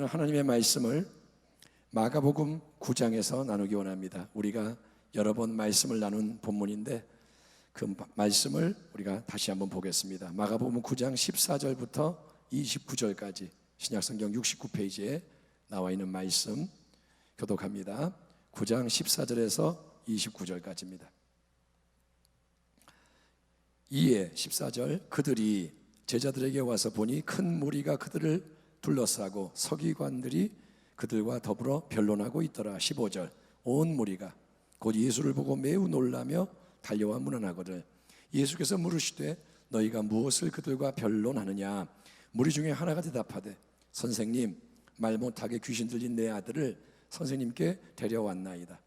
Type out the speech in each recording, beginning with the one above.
저는 하나님의 말씀을 마가복음 9장에서 나누기 원합니다. 우리가 여러 번 말씀을 나눈 본문인데 그 말씀을 우리가 다시 한번 보겠습니다. 마가복음 9장 14절부터 29절까지 신약성경 69페이지에 나와 있는 말씀 교독합니다. 9장 14절에서 29절까지입니다. 이에 14절, 그들이 제자들에게 와서 보니 큰 무리가 그들을 둘러싸고 서기관들이 그들과 더불어 변론하고 있더라. 15절, 온 무리가 곧 예수를 보고 매우 놀라며 달려와 문안하거든 예수께서 물으시되 너희가 무엇을 그들과 변론하느냐? 무리 중에 하나가 대답하되 선생님, 말 못하게 귀신 들린 내 아들을 선생님께 데려왔나이다.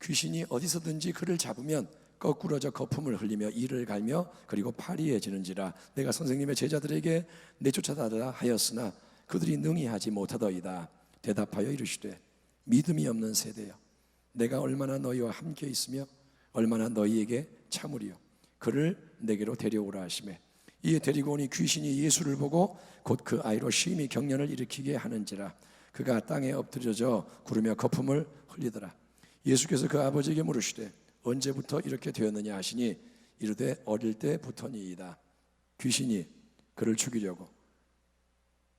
귀신이 어디서든지 그를 잡으면 거꾸러져 거품을 흘리며 이를 갈며 그리고 파리해지는지라. 내가 선생님의 제자들에게 내쫓아다라 하였으나 그들이 능히 하지 못하더이다. 대답하여 이르시되 믿음이 없는 세대여, 내가 얼마나 너희와 함께 있으며 얼마나 너희에게 참으리요. 그를 내게로 데려오라 하시매 이에 데리고 오니 귀신이 예수를 보고 곧 그 아이로 심히 경련을 일으키게 하는지라. 그가 땅에 엎드려져 구르며 거품을 흘리더라. 예수께서 그 아버지에게 물으시되 언제부터 이렇게 되었느냐 하시니 이르되 어릴 때부터니이다. 귀신이 그를 죽이려고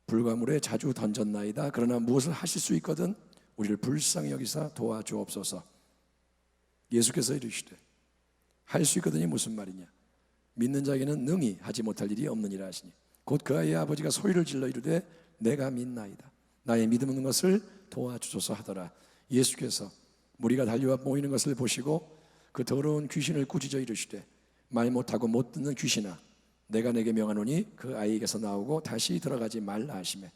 불과물에 자주 던졌나이다. 그러나 무엇을 하실 수 있거든 우리를 불쌍히 여기사 도와주옵소서. 예수께서 이르시되 할 수 있거든이 무슨 말이냐? 믿는 자에게는 능히 하지 못할 일이 없느니라 하시니 곧 그 아이의 아버지가 소리를 질러 이르되 내가 믿나이다. 나의 믿음 없는 것을 도와주소서 하더라. 예수께서 무리가 달려와 모이는 것을 보시고 그 더러운 귀신을 꾸짖어 이르시되 말 못하고 못 듣는 귀신아, 내가 내게 명하노니 그 아이에게서 나오고 다시 들어가지 말라 하시매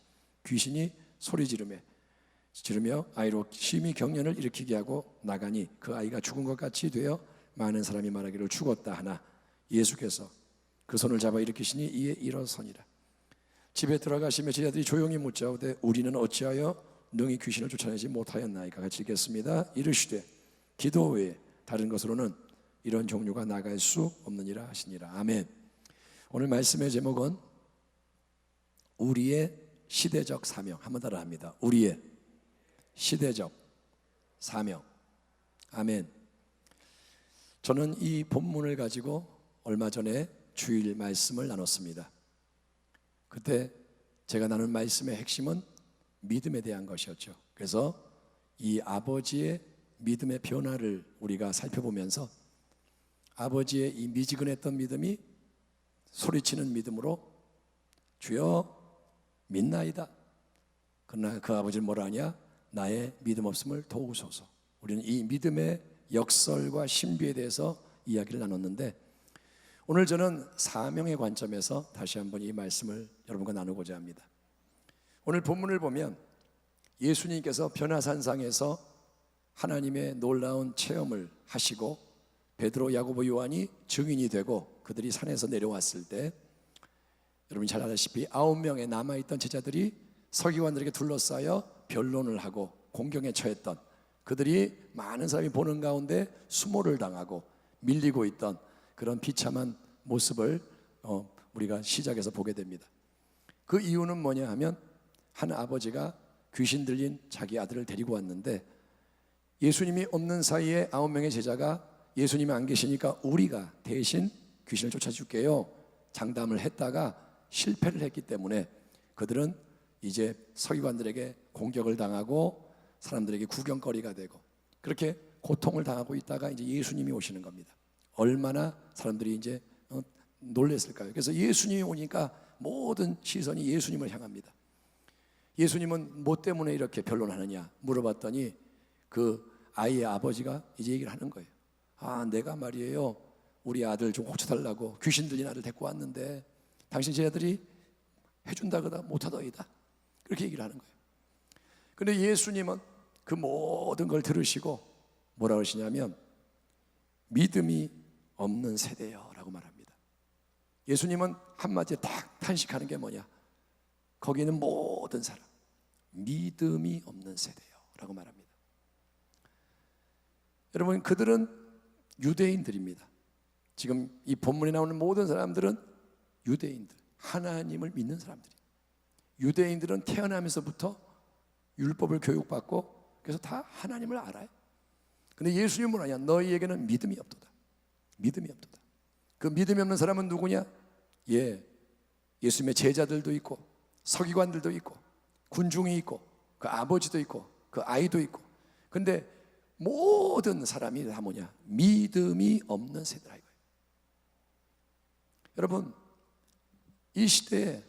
귀신이 소리 지르며 아이로 심히 경련을 일으키게 하고 나가니 그 아이가 죽은 것 같이 되어 많은 사람이 말하기를 죽었다 하나 예수께서 그 손을 잡아 일으키시니 이에 일어서니라. 집에 들어가시며 제자들이 조용히 묻자오되 우리는 어찌하여 능히 귀신을 쫓아내지 못하였나이까? 같이 읽겠습니다. 이르시되 기도 외에 다른 것으로는 이런 종류가 나갈 수 없느니라 하시니라. 아멘. 오늘 말씀의 제목은 우리의 시대적 사명. 한번 따라 합니다. 우리의 시대적 사명. 아멘. 저는 이 본문을 가지고 얼마 전에 주일 말씀을 나눴습니다. 그때 제가 나눈 말씀의 핵심은 믿음에 대한 것이었죠. 그래서 이 아버지의 믿음의 변화를 우리가 살펴보면서 아버지의 이 미지근했던 믿음이 소리치는 믿음으로 주여 믿나이다. 그러나 그 아버지는 뭐라 하냐? 나의 믿음 없음을 도우소서. 우리는 이 믿음의 역설과 신비에 대해서 이야기를 나눴는데 오늘 저는 사명의 관점에서 다시 한번 이 말씀을 여러분과 나누고자 합니다. 오늘 본문을 보면 예수님께서 변화산상에서 하나님의 놀라운 체험을 하시고 베드로, 야고보, 요한이 증인이 되고 그들이 산에서 내려왔을 때 여러분이 잘 아다시피 9명의 남아있던 제자들이 서기관들에게 둘러싸여 변론을 하고 공경에 처했던 그들이 많은 사람이 보는 가운데 수모를 당하고 밀리고 있던 그런 비참한 모습을 우리가 시작해서 보게 됩니다. 그 이유는 뭐냐 하면 한 아버지가 귀신 들린 자기 아들을 데리고 왔는데 예수님이 없는 사이에 9명의 제자가 예수님이 안 계시니까 우리가 대신 귀신을 쫓아줄게요 장담을 했다가 실패를 했기 때문에 그들은 이제 서기관들에게 공격을 당하고 사람들에게 구경거리가 되고 그렇게 고통을 당하고 있다가 이제 예수님이 오시는 겁니다. 얼마나 사람들이 이제 놀랬을까요? 그래서 예수님이 오니까 모든 시선이 예수님을 향합니다. 예수님은 뭐 때문에 이렇게 변론하느냐 물어봤더니 그 아이의 아버지가 이제 얘기를 하는 거예요. 아, 내가 말이에요 우리 아들 좀 고쳐달라고 귀신 들린 아들 데리고 왔는데 당신 제자들이 해준다거나 못하더이다. 그렇게 얘기를 하는 거예요. 그런데 예수님은 그 모든 걸 들으시고 뭐라 그러시냐면 믿음이 없는 세대요 라고 말합니다. 예수님은 한마디에 딱 탄식하는 게 뭐냐? 거기 있는 모든 사람 믿음이 없는 세대요 라고 말합니다. 여러분, 그들은 유대인들입니다. 지금 이 본문에 나오는 모든 사람들은 유대인들, 하나님을 믿는 사람들이. 유대인들은 태어나면서부터 율법을 교육받고 그래서 다 하나님을 알아요. 근데 예수님은 뭐냐? 너희에게는 믿음이 없도다. 믿음이 없도다. 그 믿음이 없는 사람은 누구냐? 예수님의 제자들도 있고 서기관들도 있고 군중이 있고 그 아버지도 있고 그 아이도 있고. 근데 모든 사람이 다 뭐냐? 믿음이 없는 세대라 이거예요. 여러분, 이 시대에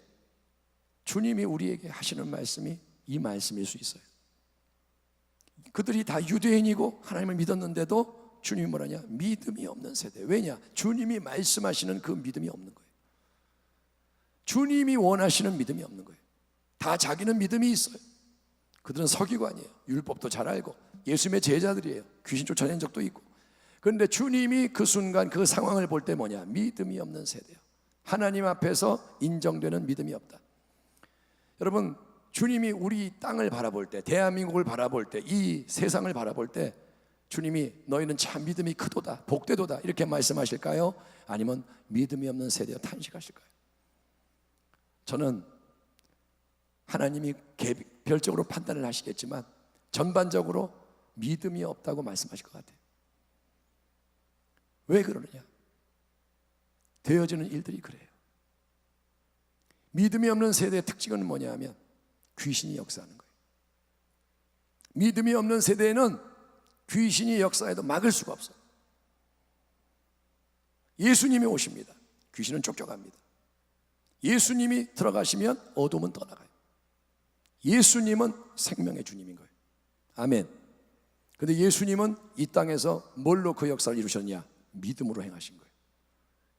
주님이 우리에게 하시는 말씀이 이 말씀일 수 있어요. 그들이 다 유대인이고 하나님을 믿었는데도 주님이 뭐라냐? 믿음이 없는 세대. 왜냐? 주님이 말씀하시는 그 믿음이 없는 거예요. 주님이 원하시는 믿음이 없는 거예요. 다 자기는 믿음이 있어요. 그들은 서기관이에요. 율법도 잘 알고 예수님의 제자들이에요. 귀신 쫓아낸 적도 있고. 그런데 주님이 그 순간 그 상황을 볼 때 뭐냐? 믿음이 없는 세대예요. 하나님 앞에서 인정되는 믿음이 없다. 여러분, 주님이 우리 땅을 바라볼 때, 대한민국을 바라볼 때, 이 세상을 바라볼 때 주님이 너희는 참 믿음이 크도다, 복되도다 이렇게 말씀하실까요? 아니면 믿음이 없는 세대여 탄식하실까요? 저는 하나님이 별적으로 판단을 하시겠지만 전반적으로 믿음이 없다고 말씀하실 것 같아요. 왜 그러느냐? 되어지는 일들이 그래요. 믿음이 없는 세대의 특징은 뭐냐 하면 귀신이 역사하는 거예요. 믿음이 없는 세대에는 귀신이 역사해도 막을 수가 없어요. 예수님이 오십니다. 귀신은 쫓겨갑니다. 예수님이 들어가시면 어둠은 떠나가요. 예수님은 생명의 주님인 거예요. 아멘. 근데 예수님은 이 땅에서 뭘로 그 역사를 이루셨냐? 믿음으로 행하신 거예요.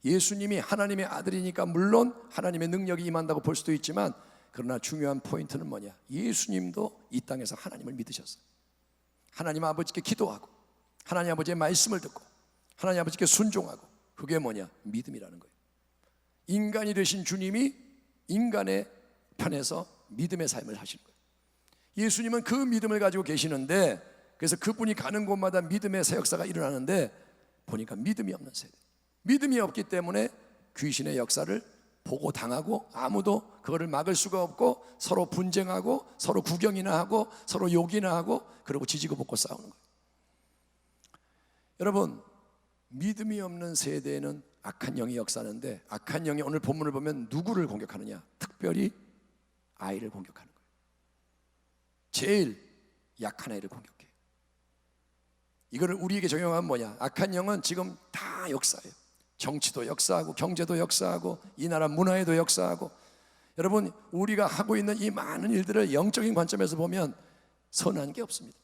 예수님이 하나님의 아들이니까 물론 하나님의 능력이 임한다고 볼 수도 있지만, 그러나 중요한 포인트는 뭐냐? 예수님도 이 땅에서 하나님을 믿으셨어요. 하나님 아버지께 기도하고 하나님 아버지의 말씀을 듣고 하나님 아버지께 순종하고, 그게 뭐냐? 믿음이라는 거예요. 인간이 되신 주님이 인간의 편에서 믿음의 삶을 하시는 거예요. 예수님은 그 믿음을 가지고 계시는데, 그래서 그분이 가는 곳마다 믿음의 새 역사가 일어나는데, 보니까 믿음이 없는 세대, 믿음이 없기 때문에 귀신의 역사를 보고 당하고 아무도 그거를 막을 수가 없고 서로 분쟁하고 서로 구경이나 하고 서로 욕이나 하고 그러고 지지고 볶고 싸우는 거예요. 여러분, 믿음이 없는 세대에는 악한 영이 역사하는데, 악한 영이 오늘 본문을 보면 누구를 공격하느냐? 특별히 아이를 공격하는 거예요. 제일 약한 아이를 공격해요. 이거를 우리에게 적용하면 뭐냐? 악한 영은 지금 다 역사예요. 정치도 역사하고 경제도 역사하고 이 나라 문화에도 역사하고. 여러분, 우리가 하고 있는 이 많은 일들을 영적인 관점에서 보면 선한 게 없습니다.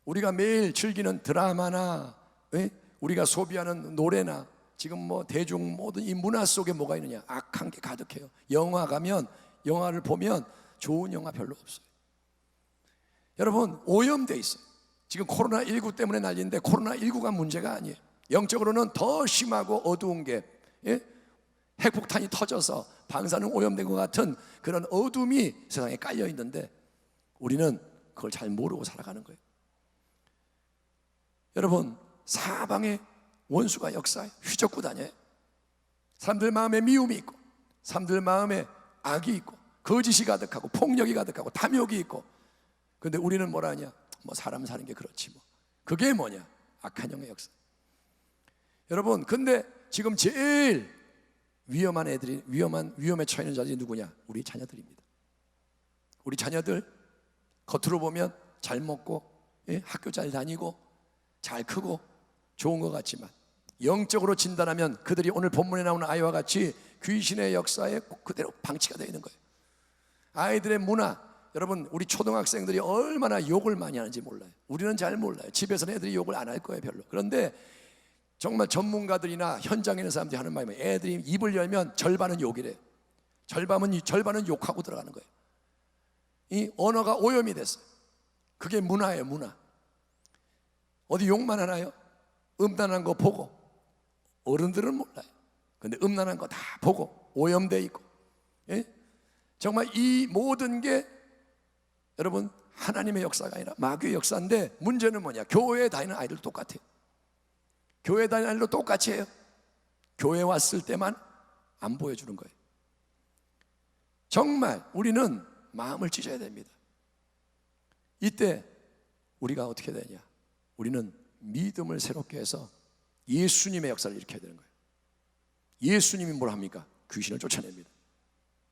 우리가 매일 즐기는 드라마나 우리가 소비하는 노래나 지금 뭐 대중 모든 이 문화 속에 뭐가 있느냐? 악한 게 가득해요. 영화 가면, 영화를 보면 좋은 영화 별로 없어요. 여러분, 오염돼 있어요. 지금 코로나19 때문에 난리인데 코로나19가 문제가 아니에요. 영적으로는 더 심하고 어두운 게, 핵폭탄이 터져서 방사능 오염된 것 같은 그런 어둠이 세상에 깔려 있는데 우리는 그걸 잘 모르고 살아가는 거예요. 여러분, 사방에 원수가 역사해 휘젓고 다녀요. 사람들 마음에 미움이 있고 사람들 마음에 악이 있고 거짓이 가득하고 폭력이 가득하고 탐욕이 있고. 그런데 우리는 뭐라 하냐? 뭐 사람 사는 게 그렇지 뭐. 그게 뭐냐? 악한 영의 역사. 여러분, 근데 지금 제일 위험한 애들이, 위험에 처해 있는 자들이 누구냐? 우리 자녀들입니다. 우리 자녀들 겉으로 보면 잘 먹고 학교 잘 다니고 잘 크고 좋은 것 같지만 영적으로 진단하면 그들이 오늘 본문에 나오는 아이와 같이 귀신의 역사에 그대로 방치가 되어 있는 거예요. 아이들의 문화, 여러분, 우리 초등학생들이 얼마나 욕을 많이 하는지 몰라요. 우리는 잘 몰라요. 집에서는 애들이 욕을 안 할 거예요, 별로. 그런데 정말 전문가들이나 현장에 있는 사람들이 하는 말이면 애들이 입을 열면 절반은 욕이래요. 절반은 욕하고 들어가는 거예요. 이 언어가 오염이 됐어요. 그게 문화예요, 문화. 어디 욕만 하나요? 음란한 거 보고. 어른들은 몰라요. 근데 음란한 거 다 보고 오염돼 있고. 정말 이 모든 게 여러분 하나님의 역사가 아니라 마귀의 역사인데, 문제는 뭐냐? 교회에 다니는 아이들도 똑같아요. 교회에 다니는 아이들도 똑같이 해요. 교회 왔을 때만 안 보여주는 거예요. 정말 우리는 마음을 찢어야 됩니다. 이때 우리가 어떻게 되냐? 우리는 믿음을 새롭게 해서 예수님의 역사를 일으켜야 되는 거예요. 예수님이 뭘 합니까? 귀신을 쫓아냅니다.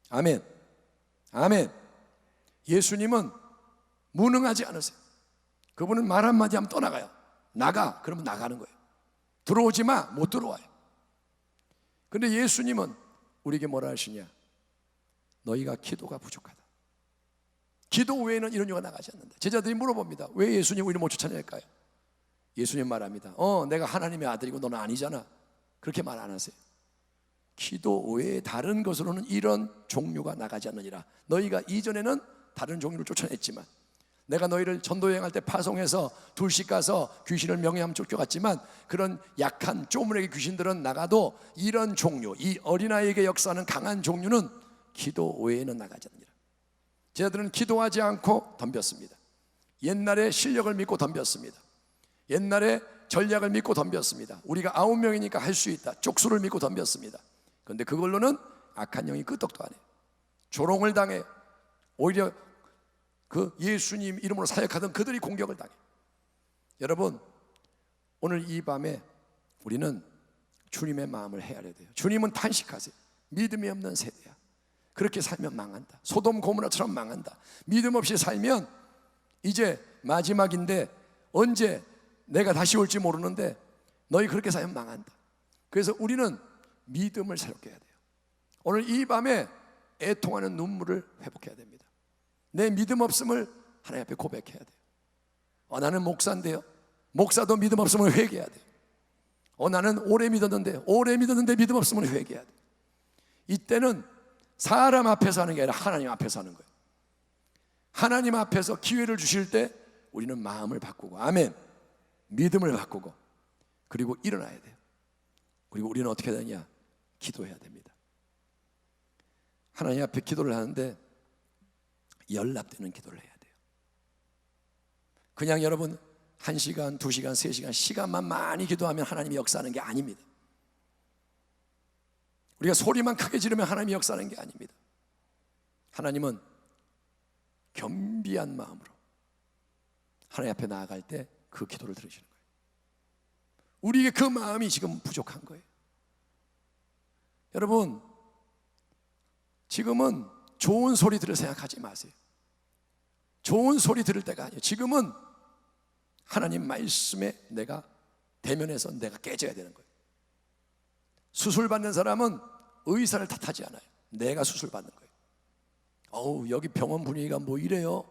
아멘. 아멘. 예수님은 무능하지 않으세요. 그분은 말 한마디 하면 떠나가요. 나가, 그러면 나가는 거예요. 들어오지 마, 못 들어와요. 근데 예수님은 우리에게 뭐라 하시냐? 너희가 기도가 부족하다. 기도 외에는 이런 요가 나가지 않는다. 제자들이 물어봅니다. 왜 예수님 우리를 못 쫓아낼까요? 예수님 말합니다. 내가 하나님의 아들이고 너는 아니잖아. 그렇게 말 안 하세요. 기도 외에 다른 것으로는 이런 종류가 나가지 않느니라. 너희가 이전에는 다른 종류를 쫓아냈지만 내가 너희를 전도 여행할 때 파송해서 둘씩 가서 귀신을 명예하면 쫓겨갔지만 그런 약한 쪼무레기 귀신들은 나가도 이런 종류, 이 어린아이에게 역사하는 강한 종류는 기도 외에는 나가지 않느니라. 제자들은 기도하지 않고 덤볐습니다. 옛날에 실력을 믿고 덤볐습니다. 옛날에 전략을 믿고 덤볐습니다. 우리가 9명이니까 할 수 있다. 쪽수를 믿고 덤볐습니다. 그런데 그걸로는 악한 영이 끄떡도 안 해요. 조롱을 당해. 오히려 그 예수님 이름으로 사역하던 그들이 공격을 당해. 여러분, 오늘 이 밤에 우리는 주님의 마음을 헤아려야 돼요. 주님은 탄식하세요. 믿음이 없는 세대야. 그렇게 살면 망한다. 소돔 고모라처럼 망한다. 믿음 없이 살면 이제 마지막인데 언제 내가 다시 올지 모르는데 너희 그렇게 살면 망한다. 그래서 우리는 믿음을 새롭게 해야 돼요. 오늘 이 밤에 애통하는 눈물을 회복해야 됩니다. 내 믿음 없음을 하나님 앞에 고백해야 돼요. 나는 목사인데요. 목사도 믿음 없으면 회개해야 돼요. 나는 오래 믿었는데 믿음 없으면 회개해야 돼요. 이때는 사람 앞에서 하는 게 아니라 하나님 앞에서 하는 거예요. 하나님 앞에서 기회를 주실 때 우리는 마음을 바꾸고, 아멘, 믿음을 바꾸고, 그리고 일어나야 돼요. 그리고 우리는 어떻게 되냐? 기도해야 됩니다. 하나님 앞에 기도를 하는데 연락되는 기도를 해야 돼요. 그냥 여러분 1시간, 2시간, 3시간 시간만 많이 기도하면 하나님이 역사하는 게 아닙니다. 우리가 소리만 크게 지르면 하나님이 역사하는 게 아닙니다. 하나님은 겸비한 마음으로 하나님 앞에 나아갈 때 그 기도를 들으시는 거예요. 우리에게 그 마음이 지금 부족한 거예요. 여러분, 지금은 좋은 소리 들을 생각하지 마세요. 좋은 소리 들을 때가 아니에요. 지금은 하나님 말씀에 내가 대면해서 내가 깨져야 되는 거예요. 수술 받는 사람은 의사를 탓하지 않아요. 내가 수술 받는 거예요. 여기 병원 분위기가 뭐 이래요?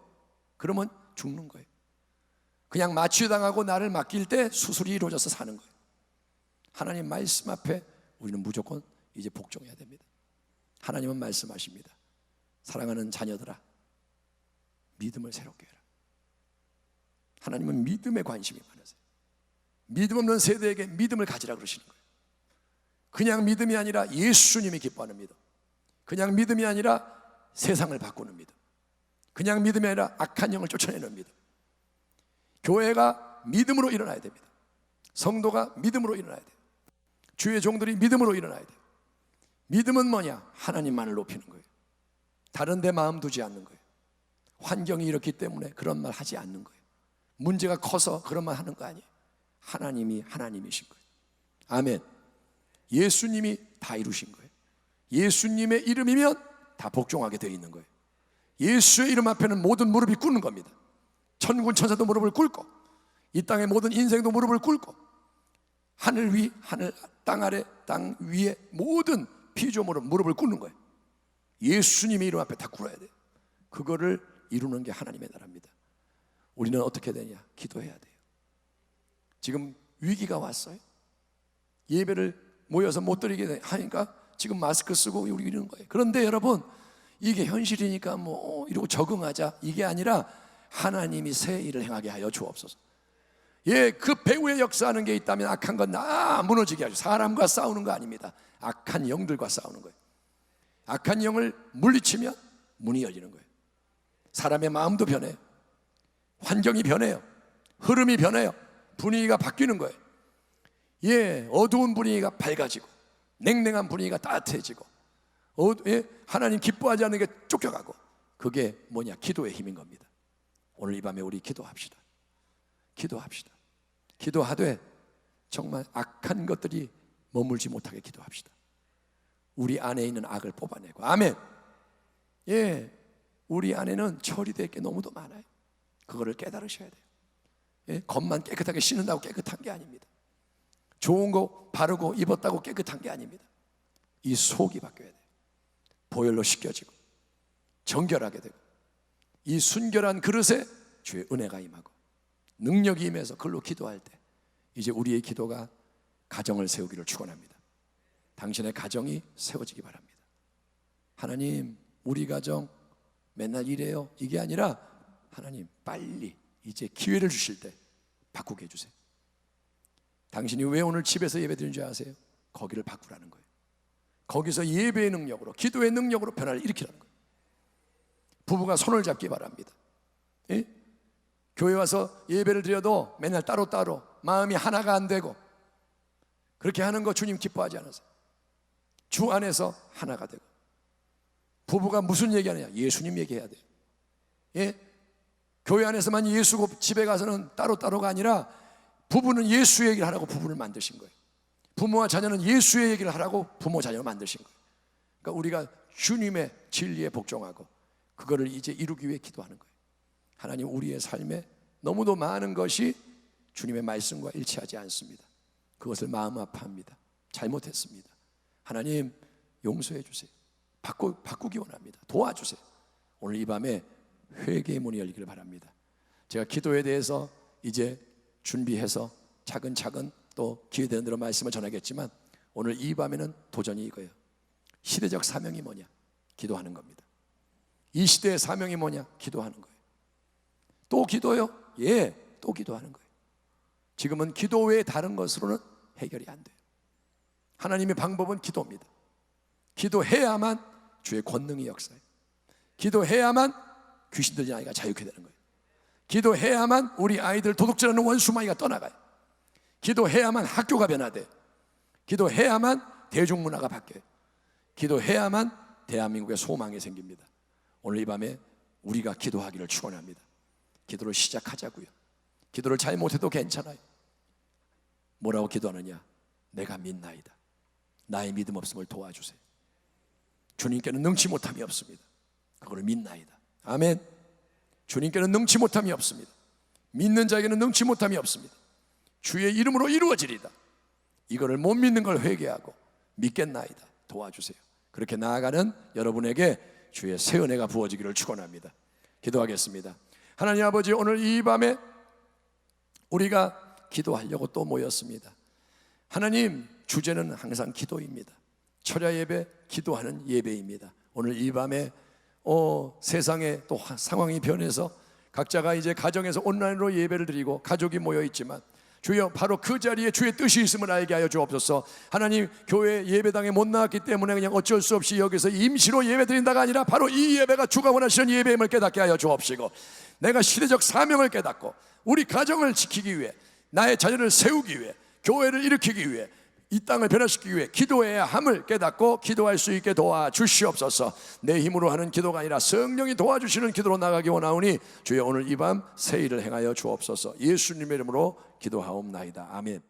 그러면 죽는 거예요. 그냥 마취당하고 나를 맡길 때 수술이 이루어져서 사는 거예요. 하나님 말씀 앞에 우리는 무조건 이제 복종해야 됩니다. 하나님은 말씀하십니다. 사랑하는 자녀들아, 믿음을 새롭게 해라. 하나님은 믿음에 관심이 많으세요. 믿음 없는 세대에게 믿음을 가지라 그러시는 거예요. 그냥 믿음이 아니라 예수님이 기뻐하는 믿음, 그냥 믿음이 아니라 세상을 바꾸는 믿음, 그냥 믿음이 아니라 악한 영을 쫓아내는 믿음. 교회가 믿음으로 일어나야 됩니다. 성도가 믿음으로 일어나야 돼요. 주의 종들이 믿음으로 일어나야 돼요. 믿음은 뭐냐? 하나님만을 높이는 거예요. 다른 데 마음 두지 않는 거예요. 환경이 이렇기 때문에 그런 말 하지 않는 거예요. 문제가 커서 그런 말 하는 거 아니에요. 하나님이 하나님이신 거예요. 아멘. 예수님이 다 이루신 거예요. 예수님의 이름이면 다 복종하게 되어 있는 거예요. 예수의 이름 앞에는 모든 무릎이 꿇는 겁니다. 천군 천사도 무릎을 꿇고, 이 땅의 모든 인생도 무릎을 꿇고, 하늘 위, 하늘, 땅 아래, 땅 위에 모든 피조물은 무릎을 꿇는 거예요. 예수님의 이름 앞에 다 꿇어야 돼요. 그거를 이루는 게 하나님의 나라입니다. 우리는 어떻게 되냐? 기도해야 돼요. 지금 위기가 왔어요. 예배를 모여서 못 드리게 하니까 지금 마스크 쓰고 우리 이러는 거예요. 그런데 여러분, 이게 현실이니까 뭐 이러고 적응하자, 이게 아니라 하나님이 새 일을 행하게 하여 주옵소서. 그 배후에 역사하는 게 있다면 악한 건 무너지게 하죠. 사람과 싸우는 거 아닙니다. 악한 영들과 싸우는 거예요. 악한 영을 물리치면 문이 열리는 거예요. 사람의 마음도 변해요. 환경이 변해요. 흐름이 변해요. 분위기가 바뀌는 거예요. 어두운 분위기가 밝아지고, 냉랭한 분위기가 따뜻해지고, 하나님 기뻐하지 않는 게 쫓겨가고, 그게 뭐냐? 기도의 힘인 겁니다. 오늘 이 밤에 우리 기도합시다. 기도합시다. 기도하되 정말 악한 것들이 머물지 못하게 기도합시다. 우리 안에 있는 악을 뽑아내고. 아멘. 예, 우리 안에는 처리될 게 너무도 많아요. 그거를 깨달으셔야 돼요. 예, 겉만 깨끗하게 씻는다고 깨끗한 게 아닙니다. 좋은 거 바르고 입었다고 깨끗한 게 아닙니다. 이 속이 바뀌어야 돼요. 보혈로 씻겨지고 정결하게 되고 이 순결한 그릇에 주의 은혜가 임하고 능력이 임해서 그걸로 기도할 때 이제 우리의 기도가 가정을 세우기를 축원합니다. 당신의 가정이 세워지기 바랍니다. 하나님, 우리 가정 맨날 이래요, 이게 아니라 하나님 빨리 이제 기회를 주실 때 바꾸게 해주세요. 당신이 왜 오늘 집에서 예배 드리는 줄 아세요? 거기를 바꾸라는 거예요. 거기서 예배의 능력으로, 기도의 능력으로 변화를 일으키라는 거예요. 부부가 손을 잡기 바랍니다. 예? 교회 와서 예배를 드려도 맨날 따로따로 마음이 하나가 안 되고 그렇게 하는 거 주님 기뻐하지 않으세요? 주 안에서 하나가 되고. 부부가 무슨 얘기하느냐? 예수님 얘기해야 돼요. 예? 교회 안에서만 예수고 집에 가서는 따로따로가 아니라 부부는 예수 얘기를 하라고 부부를 만드신 거예요. 부모와 자녀는 예수의 얘기를 하라고 부모 자녀를 만드신 거예요. 그러니까 우리가 주님의 진리에 복종하고 그거를 이제 이루기 위해 기도하는 거예요. 하나님, 우리의 삶에 너무도 많은 것이 주님의 말씀과 일치하지 않습니다. 그것을 마음 아파합니다. 잘못했습니다. 하나님, 용서해 주세요. 바꾸기 원합니다. 도와주세요. 오늘 이 밤에 회개의 문이 열리기를 바랍니다. 제가 기도에 대해서 이제 준비해서 차근차근 또 기회되는 대로 말씀을 전하겠지만 오늘 이 밤에는 도전이 이거예요. 시대적 사명이 뭐냐? 기도하는 겁니다. 이 시대의 사명이 뭐냐? 기도하는 거예요. 또 기도요? 예, 또 기도하는 거예요. 지금은 기도 외에 다른 것으로는 해결이 안 돼요. 하나님의 방법은 기도입니다. 기도해야만 주의 권능이 역사해요. 기도해야만 귀신 들린 아이가 자유케 되는 거예요. 기도해야만 우리 아이들 도둑질하는 원수마이가 떠나가요. 기도해야만 학교가 변화돼요. 기도해야만 대중문화가 바뀌어요. 기도해야만 대한민국의 소망이 생깁니다. 오늘 이 밤에 우리가 기도하기를 축원합니다. 기도를 시작하자고요. 기도를 잘못해도 괜찮아요. 뭐라고 기도하느냐? 내가 믿나이다. 나의 믿음 없음을 도와주세요. 주님께는 능치 못함이 없습니다. 그거를 믿나이다. 아멘. 주님께는 능치 못함이 없습니다. 믿는 자에게는 능치 못함이 없습니다. 주의 이름으로 이루어지리다. 이거를 못 믿는 걸 회개하고 믿겠나이다. 도와주세요. 그렇게 나아가는 여러분에게 주의 새 은혜가 부어지기를 축원합니다. 기도하겠습니다. 하나님 아버지, 오늘 이 밤에 우리가 기도하려고 또 모였습니다. 하나님, 주제는 항상 기도입니다. 철야 예배, 기도하는 예배입니다. 오늘 이 밤에 세상에 또 상황이 변해서 각자가 이제 가정에서 온라인으로 예배를 드리고 가족이 모여 있지만 주여, 바로 그 자리에 주의 뜻이 있음을 알게 하여 주옵소서. 하나님, 교회 예배당에 못 나왔기 때문에 그냥 어쩔 수 없이 여기서 임시로 예배 드린다가 아니라 바로 이 예배가 주가 원하시는 예배임을 깨닫게 하여 주옵시고, 내가 시대적 사명을 깨닫고 우리 가정을 지키기 위해, 나의 자녀를 세우기 위해, 교회를 일으키기 위해, 이 땅을 변화시키기 위해 기도해야 함을 깨닫고 기도할 수 있게 도와주시옵소서. 내 힘으로 하는 기도가 아니라 성령이 도와주시는 기도로 나가기 원하오니 주여, 오늘 이 밤 새 일을 행하여 주옵소서. 예수님의 이름으로 기도하옵나이다. 아멘.